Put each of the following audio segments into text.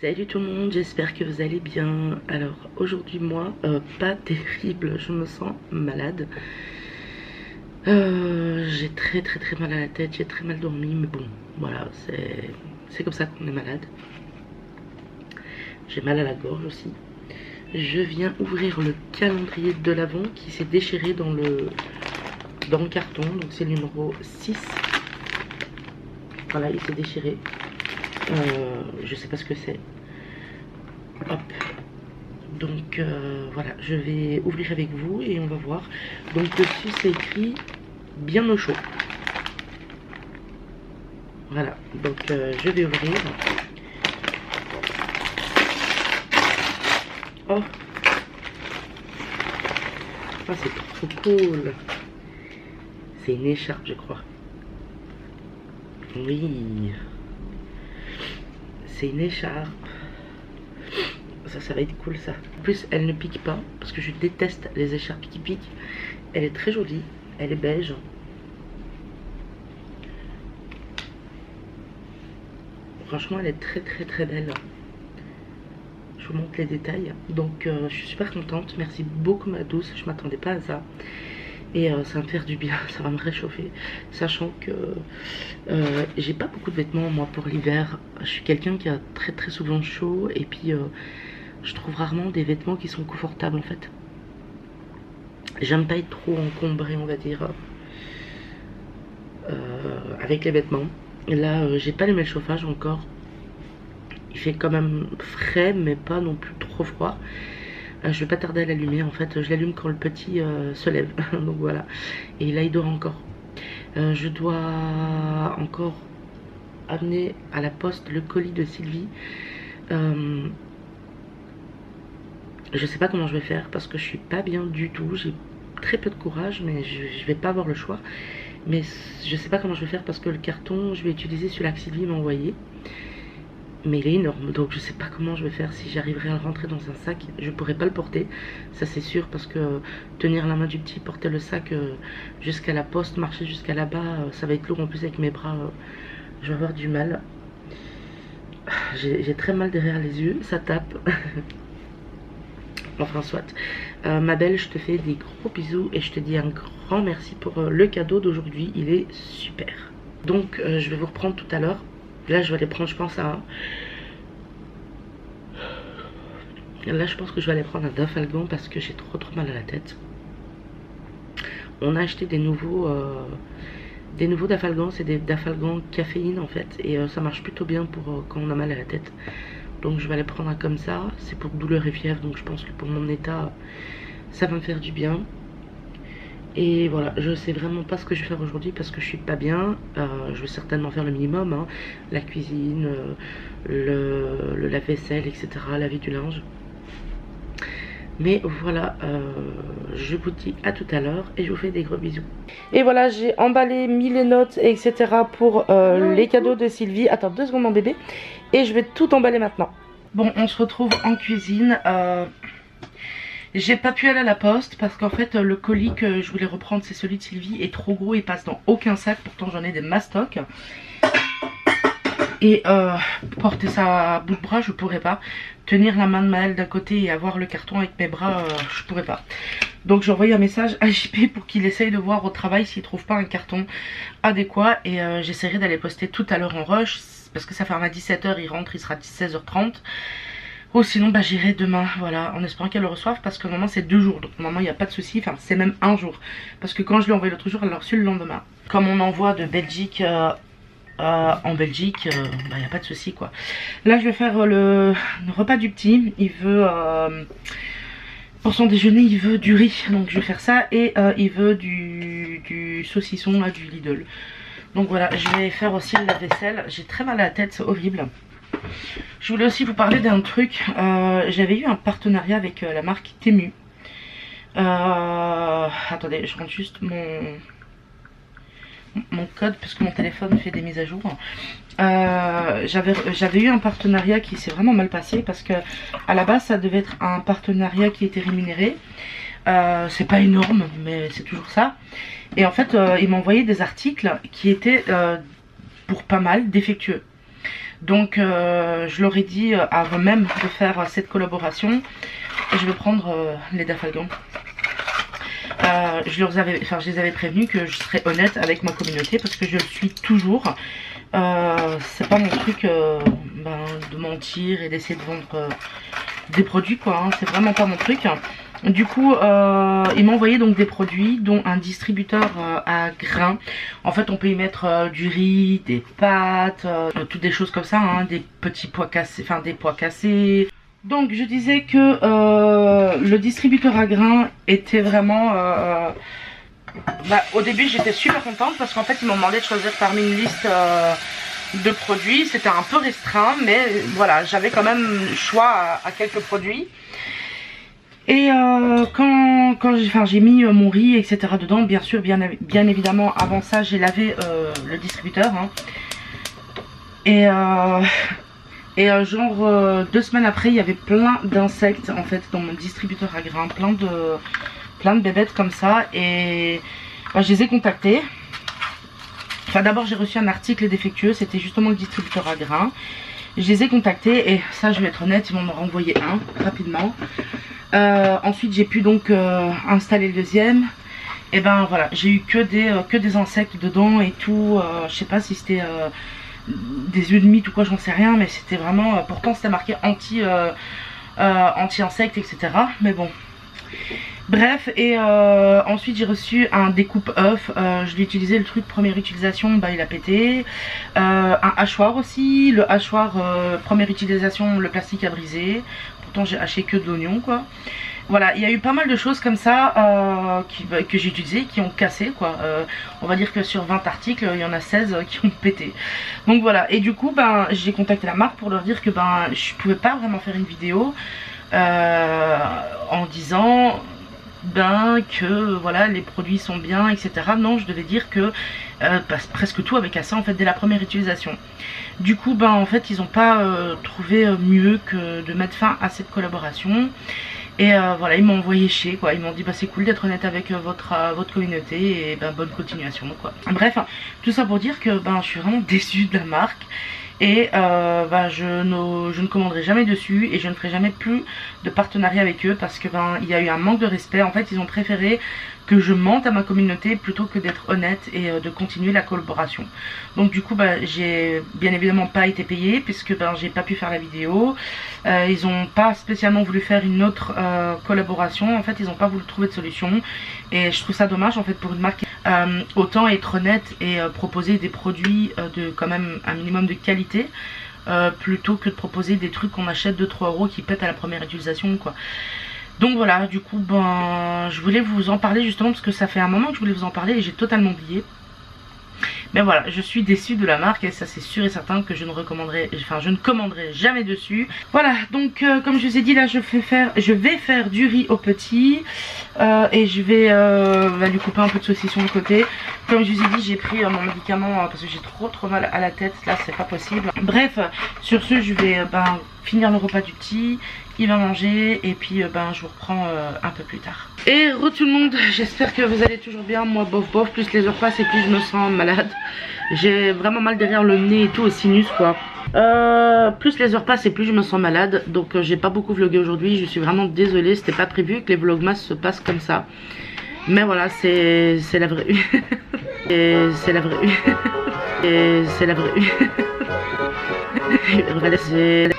Salut tout le monde, j'espère que vous allez bien. Alors aujourd'hui moi, pas terrible, je me sens malade. J'ai très mal à la tête, j'ai très mal dormi, mais bon, voilà, c'est comme ça qu'on est malade. J'ai mal à la gorge aussi. Je viens ouvrir le calendrier de l'Avent qui s'est déchiré dans le carton, donc c'est le numéro 6. Voilà, il s'est déchiré. Je sais pas ce que c'est. Hop. Donc voilà, je vais ouvrir avec vous et on va voir. Donc dessus c'est écrit bien au chaud. Voilà, donc je vais ouvrir. Oh, ah, c'est trop cool. C'est une écharpe, je crois. Oui, c'est une écharpe. Ça va être cool ça. En plus elle ne pique pas parce que je déteste les écharpes qui piquent. Elle est très jolie, elle est beige. Franchement elle est très belle. Je vous montre les détails. Donc je suis super contente. Merci beaucoup ma douce, je m'attendais pas à ça. Et ça va me faire du bien, ça va me réchauffer. Sachant que j'ai pas beaucoup de vêtements moi pour l'hiver. Je suis quelqu'un qui a très souvent chaud. Et puis je trouve rarement des vêtements qui sont confortables en fait. J'aime pas être trop encombrée on va dire avec les vêtements. Là j'ai pas allumé le chauffage encore. Il fait quand même frais mais pas non plus trop froid. Je vais pas tarder à l'allumer en fait. Je l'allume quand le petit se lève. Donc voilà. Et là il dort encore. Je dois encore amener à la poste le colis de Sylvie. Je sais pas comment je vais faire parce que je suis pas bien du tout. J'ai très peu de courage, mais je vais pas avoir le choix. Mais je sais pas comment je vais faire parce que le carton, je vais utiliser celui-là que Sylvie m'a envoyé. Mais il est énorme, donc je sais pas comment je vais faire. Si j'arriverai à le rentrer dans un sac, je pourrai pas le porter. Ça c'est sûr parce que tenir la main du petit, porter le sac jusqu'à la poste, marcher jusqu'à là-bas, ça va être lourd en plus avec mes bras. Je vais avoir du mal. J'ai très mal derrière les yeux, ça tape. Enfin soit. Ma belle, je te fais des gros bisous et je te dis un grand merci pour le cadeau d'aujourd'hui. Il est super. Donc je vais vous reprendre tout à l'heure. Là je vais aller prendre, je pense à... Là je pense que je vais aller prendre un Dafalgan parce que j'ai trop mal à la tête. On a acheté des nouveaux Dafalgan. C'est des Dafalgan caféine en fait. Et ça marche plutôt bien pour quand on a mal à la tête. Donc je vais aller prendre un comme ça. C'est pour douleur et fièvre. Donc je pense que pour mon état, ça va me faire du bien. Et voilà, je sais vraiment pas ce que je vais faire aujourd'hui parce que je suis pas bien. Je vais certainement faire le minimum, hein. La cuisine, le lave-vaisselle, etc. Laver du linge. Mais voilà, je vous dis à tout à l'heure et je vous fais des gros bisous. Et voilà, j'ai emballé, mis les notes, etc. pour les cadeaux de Sylvie. Attends 2 secondes mon bébé. Et je vais tout emballer maintenant. Bon, on se retrouve en cuisine. J'ai pas pu aller à la poste parce qu'en fait le colis que je voulais reprendre c'est celui de Sylvie est trop gros, il passe dans aucun sac, pourtant j'en ai des mastocs. Et porter ça à bout de bras je pourrais pas. Tenir la main de Maëlle d'un côté et avoir le carton avec mes bras je pourrais pas. Donc j'ai envoyé un message à JP pour qu'il essaye de voir au travail s'il trouve pas un carton adéquat. Et j'essaierai d'aller poster tout à l'heure en rush parce que ça ferme à 17 h, il rentre, il sera 16 h 30. Ou sinon bah j'irai demain, voilà, en espérant qu'elle le reçoive parce que normalement c'est 2 jours. Donc normalement il n'y a pas de souci, enfin c'est même 1 jour. Parce que quand je lui ai envoyé l'autre jour, elle l'a reçu le lendemain. Comme on envoie de Belgique en Belgique, bah il n'y a pas de souci quoi. Là je vais faire le repas du petit. Il veut, pour son déjeuner il veut du riz. Donc je vais faire ça et il veut du saucisson là, du Lidl. Donc voilà, je vais faire aussi la vaisselle. J'ai très mal à la tête, c'est horrible. Je voulais aussi vous parler d'un truc. J'avais eu un partenariat avec la marque Temu. Attendez, je rentre juste mon code parce que mon téléphone fait des mises à jour. J'avais eu un partenariat qui s'est vraiment mal passé parce que à la base ça devait être un partenariat qui était rémunéré. C'est pas énorme mais c'est toujours ça. Et en fait ils m'ont envoyé des articles qui étaient pour pas mal défectueux. Donc je leur ai dit avant même de faire cette collaboration, je vais prendre les Dafalgan. Je les avais prévenus que je serais honnête avec ma communauté parce que je le suis toujours. C'est pas mon truc de mentir et d'essayer de vendre des produits quoi, hein. C'est vraiment pas mon truc. Du coup ils m'ont envoyé donc des produits dont un distributeur à grains. En fait on peut y mettre du riz, des pâtes, toutes des choses comme ça, hein, des petits pois cassés, enfin des pois cassés. Donc je disais que le distributeur à grains était vraiment... au début j'étais super contente parce qu'en fait ils m'ont demandé de choisir parmi une liste de produits. C'était un peu restreint mais voilà, j'avais quand même choix à quelques produits. Et quand j'ai mis mon riz etc dedans, bien sûr, bien évidemment avant ça j'ai lavé le distributeur, hein. Et genre 2 semaines après il y avait plein d'insectes en fait dans mon distributeur à grains, plein de bébêtes comme ça. Et je les ai contactés. Enfin d'abord j'ai reçu un article défectueux, c'était justement le distributeur à grains. Je les ai contactés et ça je vais être honnête, ils m'en ont renvoyé un rapidement. Ensuite j'ai pu donc installer le deuxième. Et ben voilà, j'ai eu que des insectes dedans et tout. Je sais pas si c'était des œufs de mythe ou quoi, j'en sais rien, mais c'était vraiment, pourtant c'était marqué anti-insectes etc, mais bon bref. Et ensuite j'ai reçu un découpe œuf, je l'ai utilisé, le truc première utilisation il a pété. Un hachoir aussi, le hachoir première utilisation, le plastique a brisé, pourtant j'ai haché que de l'oignon quoi. Voilà, il y a eu pas mal de choses comme ça que j'ai utilisées, qui ont cassé quoi. On va dire que sur 20 articles, il y en a 16 qui ont pété. Donc voilà, et du coup j'ai contacté la marque pour leur dire que je pouvais pas vraiment faire une vidéo en disant que voilà les produits sont bien etc. Non, je devais dire que presque tout avait cassé en fait dès la première utilisation. Du coup en fait ils ont pas trouvé mieux que de mettre fin à cette collaboration. Et voilà, ils m'ont envoyé chier quoi, ils m'ont dit c'est cool d'être honnête avec votre communauté et bonne continuation quoi. Bref, tout ça pour dire que je suis vraiment déçue de la marque. Et je ne commanderai jamais dessus et je ne ferai jamais plus de partenariat avec eux parce que il y a eu un manque de respect. En fait ils ont préféré que je mente à ma communauté plutôt que d'être honnête et de continuer la collaboration. Donc du coup j'ai bien évidemment pas été payée puisque j'ai pas pu faire la vidéo. Ils ont pas spécialement voulu faire une autre collaboration, en fait ils ont pas voulu trouver de solution. Et je trouve ça dommage en fait pour une marque. Autant être honnête et proposer des produits de quand même un minimum de qualité plutôt que de proposer des trucs qu'on achète 2-3 euros qui pètent à la première utilisation quoi. Donc voilà, du coup je voulais vous en parler justement parce que ça fait un moment que je voulais vous en parler et j'ai totalement oublié. Mais voilà, je suis déçue de la marque et ça c'est sûr et certain que je ne commanderai jamais dessus. Voilà, donc comme je vous ai dit là je vais faire du riz au petit et je vais lui couper un peu de saucisson de côté. Comme je vous ai dit j'ai pris mon médicament parce que j'ai trop mal à la tête, là c'est pas possible. Bref, sur ce je vais finir le repas du petit, il va manger et puis je vous reprends un peu plus tard. Et tout le monde, j'espère que vous allez toujours bien. Moi bof, plus les heures passent et plus je me sens malade. J'ai vraiment mal derrière le nez et tout, au sinus quoi. Plus les heures passent et plus je me sens malade. Donc j'ai pas beaucoup vlogué aujourd'hui, je suis vraiment désolée. C'était pas prévu que les vlogmas se passent comme ça. Mais voilà, c'est la vraie vie. Et c'est la vraie vie. Et c'est la vraie vie. Voilà, c'est...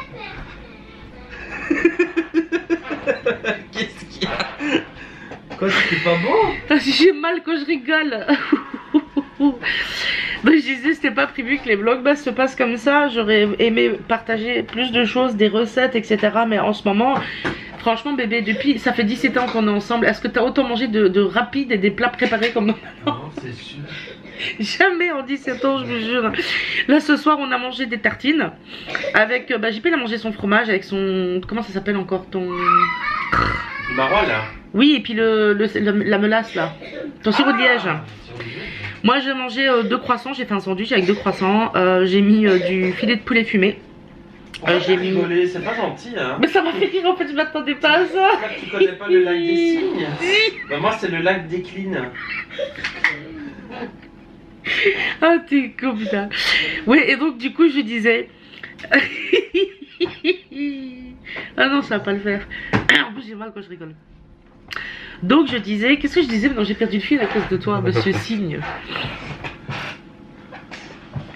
Qu'est-ce qu'il y a? Quoi, c'était pas bon? J'ai mal quand je rigole. Je disais c'était pas prévu que les vlogs se passent comme ça. J'aurais aimé partager plus de choses, des recettes etc. Mais en ce moment franchement bébé, depuis ça fait 17 ans qu'on est ensemble. Est-ce que t'as autant mangé de rapide et des plats préparés comme maintenant? Non, c'est sûr. Jamais en 17 ans, je vous jure. Là ce soir on a mangé des tartines avec JP il a mangé son fromage avec son, comment ça s'appelle encore, ton Maroilles là. Oui, et puis la melasse là, ton sirop de liège. Moi j'ai mangé 2 croissants, j'ai fait un sandwich avec 2 croissants, j'ai mis du filet de poulet fumé. J'ai mis... C'est pas gentil hein. Mais ça m'a fait rire en fait, je m'attendais pas à ça. Tu connais pas le lac des Cygnes? Moi c'est le lac des Clines. Ah t'es con putain. Oui, et donc du coup je disais Ah non, ça va pas le faire. En plus, j'ai mal quand je rigole. Donc je disais, qu'est-ce que je disais? Non, j'ai perdu le fil à cause de toi, monsieur Cygne.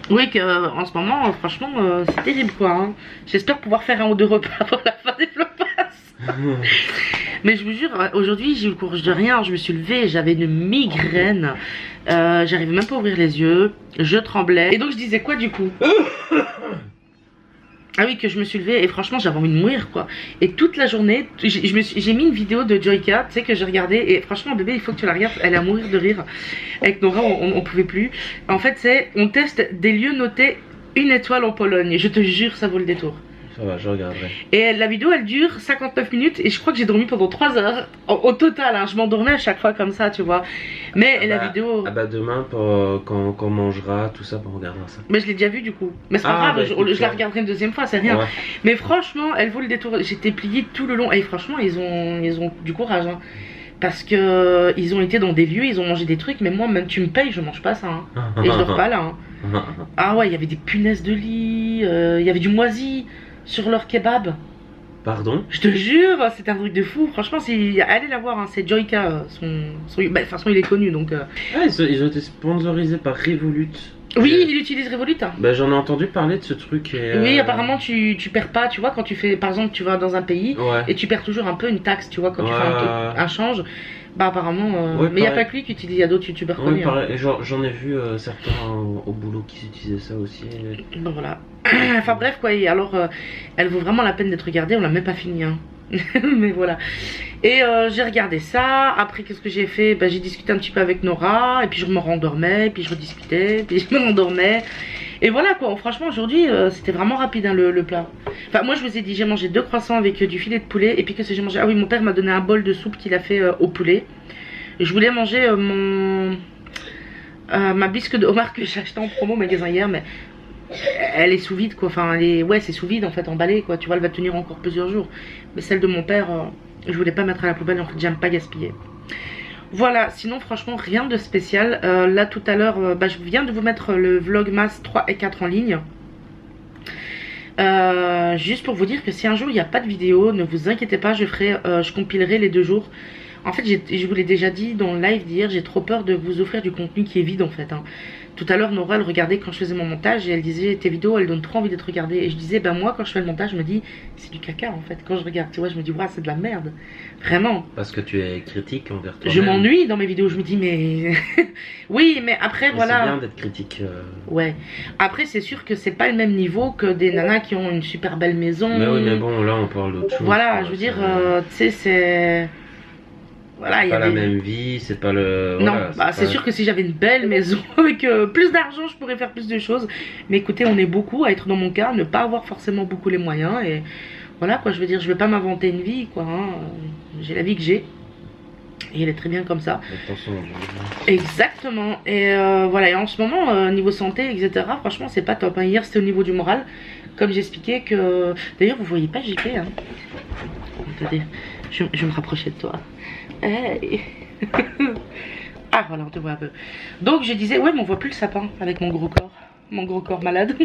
Oui, que en ce moment, franchement, c'est terrible quoi. Hein. J'espère pouvoir faire 1 ou 2 repas avant la fin des Flopas. Mais je vous jure, aujourd'hui j'ai eu le courage de rien. Je me suis levée, j'avais une migraine. J'arrivais même pas à ouvrir les yeux. Je tremblais. Et donc je disais quoi du coup? Ah oui, que je me suis levée et franchement j'avais envie de mourir quoi. Et toute la journée, j'ai mis une vidéo de Joyka, tu sais, que j'ai regardé. Et franchement bébé, il faut que tu la regardes, elle est à mourir de rire. Avec Nora on pouvait plus. En fait c'est, on teste des lieux notés 1 étoile en Pologne. Je te jure ça vaut le détour. Ça va, je regarderai. Et la vidéo elle dure 59 minutes et je crois que j'ai dormi pendant 3 heures au total, hein. Je m'endormais à chaque fois comme ça tu vois. Mais la vidéo... Ah bah demain quand on mangera tout ça, on regardera ça. Mais je l'ai déjà vu du coup. Mais c'est pas grave, bah, je la regarderai une 2e fois, c'est rien. Ouais. Mais franchement elle vaut le détour. J'étais pliée tout le long et franchement ils ont du courage hein. Parce que ils ont été dans des lieux, ils ont mangé des trucs, mais moi même tu me payes, je mange pas ça hein. Et je dors pas là hein. Ah ouais, il y avait des punaises de lit, il y avait du moisi sur leur kebab. Pardon? Je te jure, c'est un truc de fou. Franchement, allez la voir, hein. C'est Joyka. Bah, de toute façon, il est connu donc. Ah, ils ont été sponsorisés par Revolut. Oui, il utilise Revolut. Hein. Bah, j'en ai entendu parler de ce truc. Et, oui, apparemment, tu perds pas. Tu vois, quand tu fais, par exemple, tu vas dans un pays et tu perds toujours un peu une taxe, tu vois, quand tu fais un change. Bah, apparemment. Mais il n'y a pas que lui qui utilise, il y a d'autres youtubeurs connus. Hein. J'en ai vu certains au boulot qui utilisaient ça aussi. Bon, voilà. Enfin bref quoi, et alors elle vaut vraiment la peine d'être regardée, on l'a même pas fini hein. Mais voilà. Et j'ai regardé ça, après qu'est-ce que j'ai fait? Bah, j'ai discuté un petit peu avec Nora, et puis je me rendormais, puis je rediscutais, puis je me rendormais. Et voilà quoi, franchement aujourd'hui c'était vraiment rapide hein, le plat. Enfin moi je vous ai dit, j'ai mangé 2 croissants avec du filet de poulet, et puis qu'est-ce que j'ai mangé? Ah oui, mon père m'a donné un bol de soupe qu'il a fait au poulet. Et je voulais manger ma bisque de homard que j'ai acheté en promo au magasin hier, mais... elle est sous vide quoi, enfin elle est... ouais c'est sous vide en fait, emballée quoi, tu vois, elle va tenir encore plusieurs jours. Mais celle de mon père, je voulais pas mettre à la poubelle, en fait j'aime pas gaspiller. Voilà, sinon franchement rien de spécial. Là tout à l'heure, bah, je viens de vous mettre le vlogmas 3 et 4 en ligne. Juste pour vous dire que si un jour il n'y a pas de vidéo, ne vous inquiétez pas, je compilerai les 2 jours. En fait je vous l'ai déjà dit dans le live d'hier, j'ai trop peur de vous offrir du contenu qui est vide en fait hein. Tout à l'heure Nora elle regardait quand je faisais mon montage et elle disait tes vidéos elles donnent trop envie d'être regardées. Et je disais ben moi quand je fais le montage je me dis c'est du caca en fait. Quand je regarde tu vois je me dis ouais c'est de la merde. Vraiment. Parce que tu es critique envers toi-même. Je m'ennuie dans mes vidéos, je me dis mais... oui mais après mais voilà. C'est bien d'être critique. Ouais. Après c'est sûr que c'est pas le même niveau que des nanas qui ont une super belle maison. Mais oui mais bon là on parle d'autre chose. Voilà je veux dire tu sais c'est... Voilà, c'est pas la même vie, c'est pas le... Non, voilà, bah, c'est sûr que si j'avais une belle maison avec plus d'argent, je pourrais faire plus de choses. Mais écoutez, on est beaucoup à être dans mon cas, ne pas avoir forcément beaucoup les moyens. Et voilà quoi, je veux dire, je vais pas m'inventer une vie quoi. Hein. J'ai la vie que j'ai. Et elle est très bien comme ça. Exactement. Et voilà, et en ce moment, niveau santé, etc., franchement, c'est pas top. Hein. Hier, c'était au niveau du moral. Comme j'expliquais que... D'ailleurs, vous voyez pas JP. Hein. Attendez, je vais me rapprocher de toi. Hey. Ah voilà, on te voit un peu. Donc je disais, ouais mais on voit plus le sapin avec mon gros corps malade.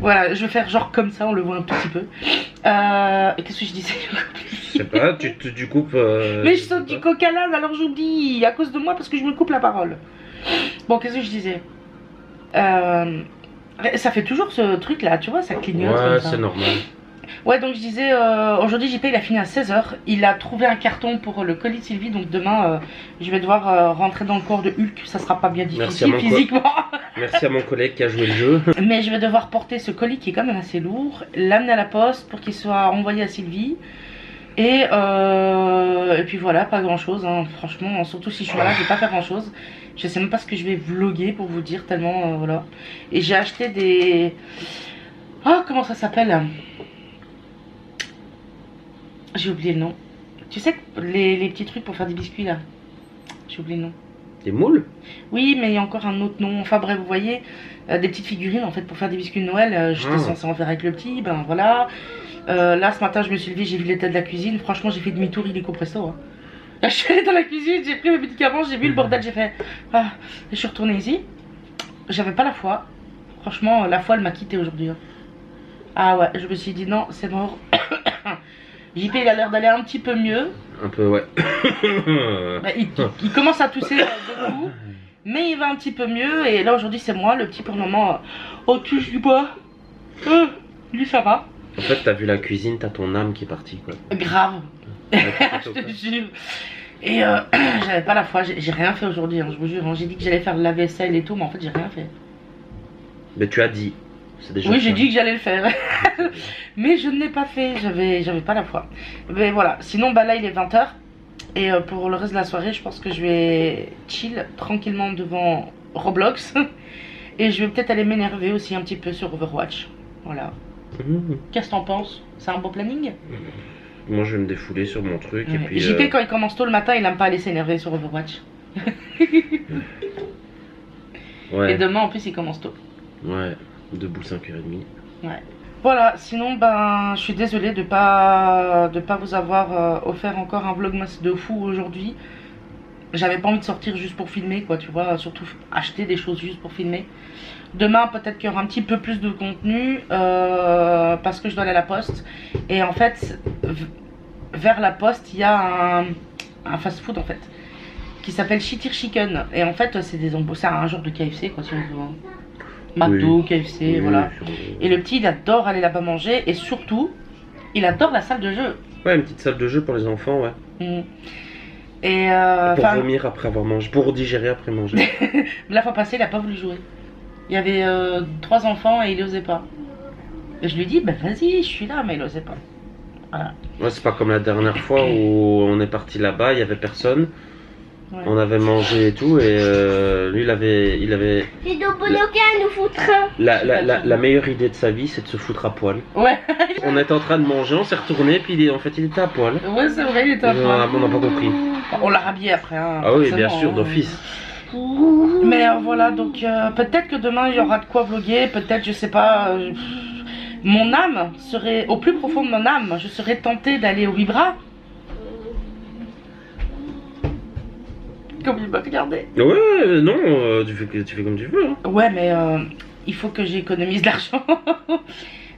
Voilà, je vais faire genre comme ça, on le voit un tout petit peu. Qu'est-ce que je disais? Je sais pas, tu coupes... Mais je sens du coq à l'âne, alors j'oublie à cause de moi parce que je me coupe la parole. Bon, qu'est-ce que je disais? Ça fait toujours ce truc là, tu vois, ça clignote. Ouais, c'est normal. Ouais, donc je disais, aujourd'hui JP il a fini à 16 h. Il a trouvé un carton pour le colis de Sylvie. Donc demain, je vais devoir rentrer dans le corps de Hulk. Ça sera pas bien difficile physiquement. Merci à mon collègue qui a joué le jeu. Mais je vais devoir porter ce colis qui est quand même assez lourd, l'amener à la poste pour qu'il soit envoyé à Sylvie. Et puis voilà, pas grand chose hein. Franchement, surtout si je suis malade, je vais pas faire grand chose. Je sais même pas ce que je vais vlogger pour vous dire tellement voilà. Et j'ai acheté des... Oh, comment ça s'appelle? J'ai oublié le nom. Tu sais, les petits trucs pour faire des biscuits là. J'ai oublié le nom. Des moules? Oui, mais il y a encore un autre nom. Enfin bref, vous voyez, des petites figurines en fait pour faire des biscuits de Noël. J'étais censée en faire avec le petit, ben voilà. Là ce matin je me suis levée, j'ai vu l'état de la cuisine. Franchement j'ai fait demi-tour illico presto hein. Là je suis allée dans la cuisine, j'ai pris mes médicaments, j'ai vu le bordel, j'ai fait... Ah, je suis retournée ici. J'avais pas la foi. Franchement, la foi, elle m'a quitté aujourd'hui. Hein. Ah ouais, je me suis dit non, c'est mort. JP, il a l'air d'aller un petit peu mieux. Un peu, ouais. Bah, il commence à tousser de coup, mais il va un petit peu mieux. Et là, aujourd'hui, c'est moi, le petit pour le moment. Oh, touche du bois. Lui, ça va. En fait, t'as vu la cuisine, t'as ton âme qui est partie, quoi. Grave. Je te jure. Et j'avais pas la foi, j'ai rien fait aujourd'hui, hein, je vous jure. Hein. J'ai dit que j'allais faire la vaisselle et tout, mais en fait, j'ai rien fait. Mais tu as dit. Déjà oui, j'ai dit que j'allais le faire. Mais je ne l'ai pas fait, j'avais pas la foi. Mais voilà, sinon, bah là, il est 20h. Et pour le reste de la soirée, je pense que je vais chill tranquillement devant Roblox. Et je vais peut-être aller m'énerver aussi un petit peu sur Overwatch. Voilà. Qu'est-ce que t'en penses? C'est un bon planning? Moi, je vais me défouler sur mon truc. Et puis, JP, quand il commence tôt le matin, il aime pas aller s'énerver sur Overwatch. ouais. Et demain, en plus, il commence tôt. Ouais, debout 5h30. Ouais. Voilà, sinon, ben, je suis désolée de pas vous avoir offert encore un vlogmas de fou aujourd'hui. J'avais pas envie de sortir juste pour filmer, quoi, tu vois, surtout acheter des choses juste pour filmer. Demain, peut-être qu'il y aura un petit peu plus de contenu, parce que je dois aller à la poste. Et en fait, vers la poste, il y a un fast-food, en fait, qui s'appelle Chitir Chicken. Et en fait, c'est un genre de KFC, quoi, si on veut. McDo, oui. KFC, oui, voilà. Et le petit, il adore aller là-bas manger. Et surtout, il adore la salle de jeu. Ouais, une petite salle de jeu pour les enfants, ouais. Et pour vomir après avoir mangé, pour digérer après manger. La fois passée, il a pas voulu jouer. Il y avait 3 enfants et il osait pas. Et je lui dis, bah vas-y, je suis là, mais il osait pas. Voilà. Ouais, c'est pas comme la dernière fois où on est parti là-bas, il y avait personne. Ouais. On avait mangé et tout, et lui il avait. C'est de bloquer à nous foutre. La meilleure idée de sa vie, c'est de se foutre à poil. Ouais. On était en train de manger, on s'est retourné, puis en fait il était à poil. Ouais, c'est vrai, il était à poil. On n'a pas compris. On l'a rhabillé après. Hein, ah oui, bien sûr, d'office. Mais voilà, donc peut-être que demain il y aura de quoi vlogger, peut-être, je sais pas. Mon âme serait, au plus profond de mon âme, je serais tentée d'aller au Vibra. Comme il m'a regardé. Ouais, non, tu fais comme tu veux. Hein. Ouais, mais il faut que j'économise de l'argent.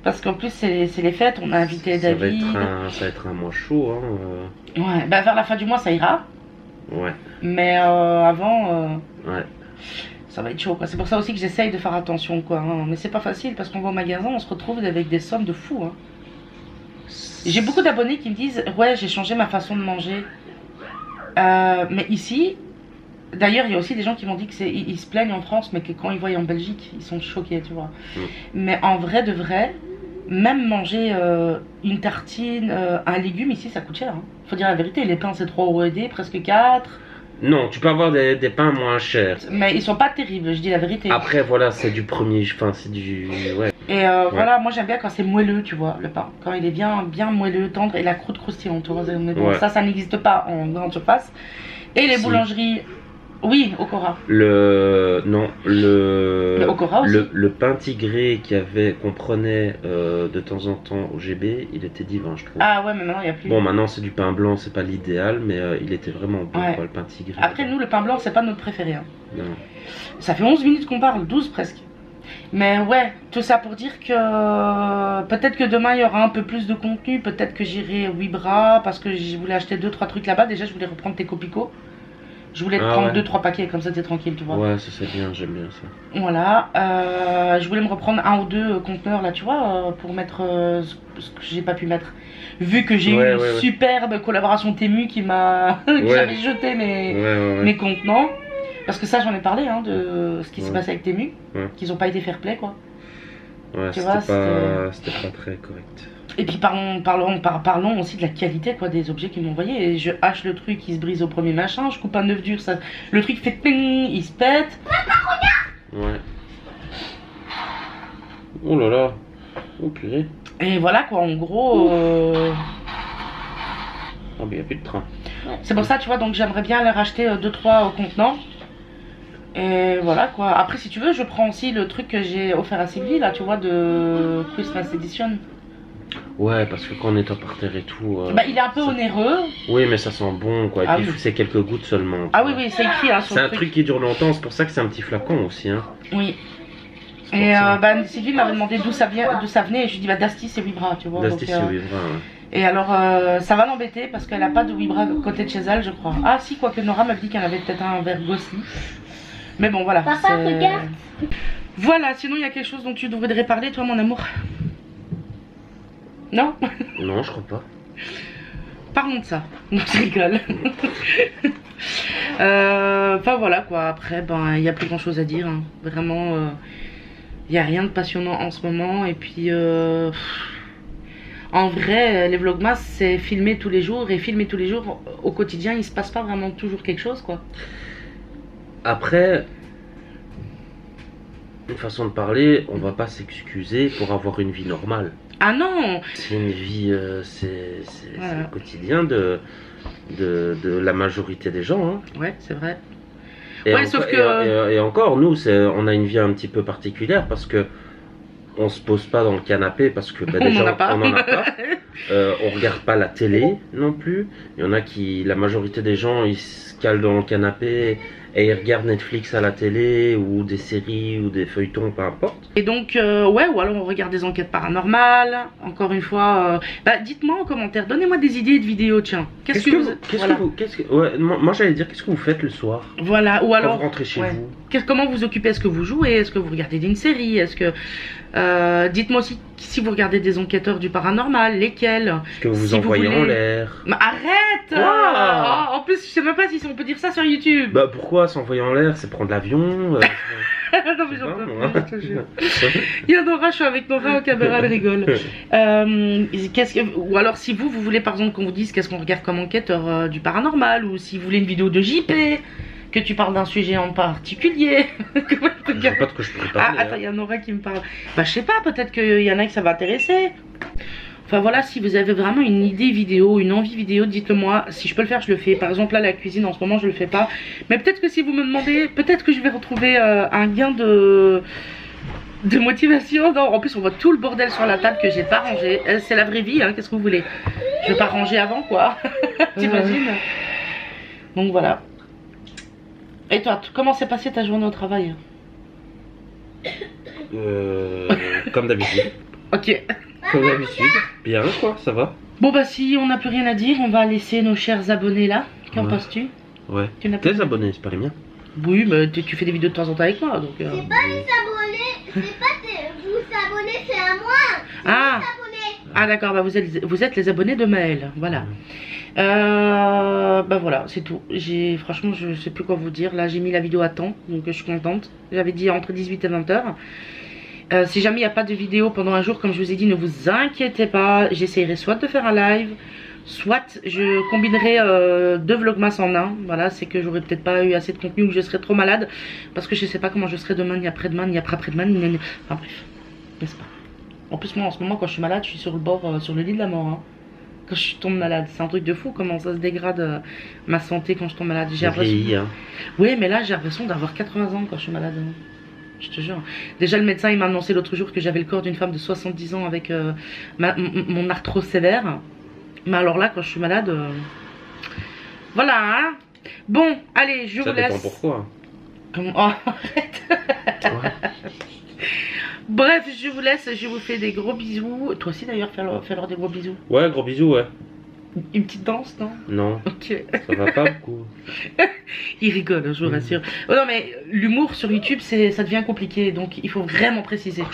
Parce qu'en plus, c'est les fêtes, on a invité David. Ça va être un mois chaud. Hein, Ouais, bah vers la fin du mois, ça ira. Ouais. Mais avant, ouais. Ça va être chaud, quoi. C'est pour ça aussi que j'essaye de faire attention, quoi. Hein. Mais c'est pas facile parce qu'on va au magasin, on se retrouve avec des sommes de fous. Hein. J'ai beaucoup d'abonnés qui me disent, ouais, j'ai changé ma façon de manger. Mais ici, d'ailleurs, il y a aussi des gens qui m'ont dit que ils se plaignent en France, mais que quand ils voient en Belgique, ils sont choqués, tu vois. Mais en vrai de vrai, même manger une tartine, un légume ici, ça coûte cher. Hein. Faut dire la vérité, les pains c'est 3 € et des, presque 4. Non, tu peux avoir des pains moins chers. Mais ils sont pas terribles, je dis la vérité. Après, voilà, c'est du premier, enfin, c'est du... Ouais. Et voilà, moi j'aime bien quand c'est moelleux, tu vois, le pain. Quand il est bien moelleux, tendre, et la croûte croustillante, tu vois. Mais bon, ça n'existe pas en grande surface. Et les boulangeries... Oui, au Cora. Non, au Cora aussi. Le pain tigré qu'on prenait de temps en temps au GB, il était divin, je trouve. Ah ouais, mais maintenant il n'y a plus. Bon, maintenant c'est du pain blanc, c'est pas l'idéal, mais il était vraiment bon, quoi, le pain tigré. Après, nous, le pain blanc, c'est pas notre préféré. Hein. Non. Ça fait 11 minutes qu'on parle, 12 presque. Mais ouais, tout ça pour dire que peut-être que demain il y aura un peu plus de contenu, peut-être que j'irai au Vibra parce que je voulais acheter 2-3 trucs là-bas. Déjà, je voulais reprendre tes copicots. Je voulais te prendre 2-3 paquets, comme ça t'es tranquille, tu vois. Ouais, ça c'est bien, j'aime bien ça. Voilà, je voulais me reprendre 1 ou 2 conteneurs là, tu vois, pour mettre ce que j'ai pas pu mettre. Vu que j'ai eu une superbe collaboration Temu qui m'a... j'avais jeté mes contenants. Parce que ça, j'en ai parlé, hein, de ce qui s'est passé avec Temu. Qu'ils ont pas été fair play, quoi. Ouais, c'était pas très correct. Et puis parlons aussi de la qualité, quoi, des objets qu'ils m'ont envoyés. Et je hache le truc, il se brise au premier machin, je coupe un œuf dur, ça, le truc fait ping, il se pète. Ouais. Oh là là. Oh purée. Et voilà, quoi, en gros... Ah mais y a plus de train. C'est pour ça, tu vois, donc j'aimerais bien aller racheter 2-3 contenants. Et voilà, quoi. Après, si tu veux, je prends aussi le truc que j'ai offert à Sylvie, là, tu vois, de Christmas Edition. Ouais, parce que quand on est par terre et tout... bah, il est un peu onéreux. Oui, mais ça sent bon, quoi. Et puis, c'est quelques gouttes seulement. Ah oui, c'est écrit, hein, sur le truc. C'est un truc qui dure longtemps, c'est pour ça que c'est un petit flacon aussi, hein. Oui. Et Sylvie m'avait demandé d'où ça venait, et je lui ai dit bah Dusty c'est Vibra, tu vois. Dusty c'est Vibra, ouais. Et alors ça va l'embêter parce qu'elle a pas de Vibra à côté de chez elle, je crois. Ah si, quoique Nora m'a dit qu'elle avait peut-être un verre Gossi. Mais bon voilà. Papa, regarde. Voilà, sinon il y a quelque chose dont tu voudrais parler toi mon amour? Non? Non, je crois pas. Parlons de ça. Non, je rigole. Enfin voilà quoi, après ben il n'y a plus grand chose à dire, hein. Vraiment il n'y a rien de passionnant en ce moment. Et puis en vrai les vlogmas c'est filmer tous les jours, et filmer tous les jours au quotidien il se passe pas vraiment toujours quelque chose quoi. Après, une façon de parler, on va pas s'excuser pour avoir une vie normale. Ah non, c'est une vie, c'est le quotidien de la majorité des gens, hein. Ouais, c'est vrai. Et, ouais, sauf que... et encore, nous, on a une vie un petit peu particulière parce que on se pose pas dans le canapé parce que on déjà n'en a pas. On n'en a pas. On regarde pas la télé non plus. Il y en a qui, la majorité des gens, ils se calent dans le canapé et ils regardent Netflix à la télé ou des séries ou des feuilletons, peu importe. Et donc ouais, ou alors on regarde des enquêtes paranormales. Encore une fois, dites-moi en commentaire, donnez-moi des idées de vidéos, tiens. Moi j'allais dire, qu'est-ce que vous faites le soir? Voilà, ou alors quand vous rentrez chez vous. Comment vous occupez? Est-ce que vous jouez? Est-ce que vous regardez une série? Est-ce que dites-moi aussi si vous regardez des enquêteurs du paranormal, lesquels? Est-ce que vous vous envoyez en l'air? Arrête! Wow. En plus, je sais même pas si on peut dire ça sur YouTube. Bah pourquoi s'envoyer en l'air? C'est prendre l'avion. Non mais j'en peux plus, je te jure. Il y a Nora, je suis avec Nora en caméra, elle rigole. Ou alors si vous voulez par exemple qu'on vous dise qu'est-ce qu'on regarde comme enquêteur du paranormal, ou si vous voulez une vidéo de JP, que tu parles d'un sujet en particulier. Je sais pas de quoi je pourrais parler. Ah, attends, il y a Nora qui me parle. Bah je sais pas, peut-être qu'il y en a que ça va intéresser. Enfin voilà, si vous avez vraiment une idée vidéo, une envie vidéo, dites-le moi. Si je peux le faire, je le fais. Par exemple là, la cuisine en ce moment, je le fais pas. Mais peut-être que si vous me demandez, peut-être que je vais retrouver un gain de motivation. Non, en plus on voit tout le bordel sur la table que j'ai pas rangé. C'est la vraie vie, hein, qu'est-ce que vous voulez? Je vais pas ranger avant quoi. T'imagines? Donc voilà. Et toi, comment s'est passée ta journée au travail? Comme d'habitude. Ok. Comme d'habitude. Bien quoi, ça va. Bon bah si on n'a plus rien à dire, on va laisser nos chers abonnés là. Qu'en penses-tu? Ouais. Tes abonnés, c'est pas les miens. Oui, mais tu fais des vidéos de temps en temps avec moi, donc... C'est pas les abonnés, c'est pas vous abonnez, c'est à moi. Ah d'accord, bah vous êtes les abonnés de Maël, voilà. Bah voilà, c'est tout. Franchement, je sais plus quoi vous dire. Là, j'ai mis la vidéo à temps, donc je suis contente. J'avais dit entre 18 et 20h. Si jamais il n'y a pas de vidéo pendant un jour, comme je vous ai dit, ne vous inquiétez pas. J'essaierai soit de faire un live, soit je combinerai 2 vlogmas en un. Voilà, c'est que j'aurais peut-être pas eu assez de contenu ou que je serais trop malade. Parce que je sais pas comment je serai demain, ni après-demain, ni après-après-demain, ni... Enfin bref, n'est-ce pas? En plus, moi en ce moment, quand je suis malade, je suis sur le bord, sur le lit de la mort. Hein. Quand je tombe malade, c'est un truc de fou comment ça se dégrade ma santé quand je tombe malade. J'ai l'impression... Oui, mais là j'ai l'impression d'avoir 80 ans quand je suis malade. Je te jure. Déjà le médecin il m'a annoncé l'autre jour que j'avais le corps d'une femme de 70 ans avec mon arthrose sévère. Mais alors là quand je suis malade... Voilà hein. Bon, allez, je vous laisse. Ça dépend pourquoi. Comment... Oh, arrête. Ouais. Bref, je vous laisse, je vous fais des gros bisous. Toi aussi d'ailleurs, fais-leur des gros bisous. Ouais, gros bisous, ouais. Une petite danse, non? Non. Ok. Ça va pas beaucoup. Il rigole, je vous rassure. Oh non, mais l'humour sur YouTube, ça devient compliqué, donc il faut vraiment préciser.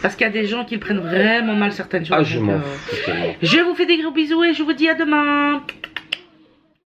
Parce qu'il y a des gens qui prennent vraiment mal certaines choses. Ah, je m'en fous. Je vous fais des gros bisous et je vous dis à demain.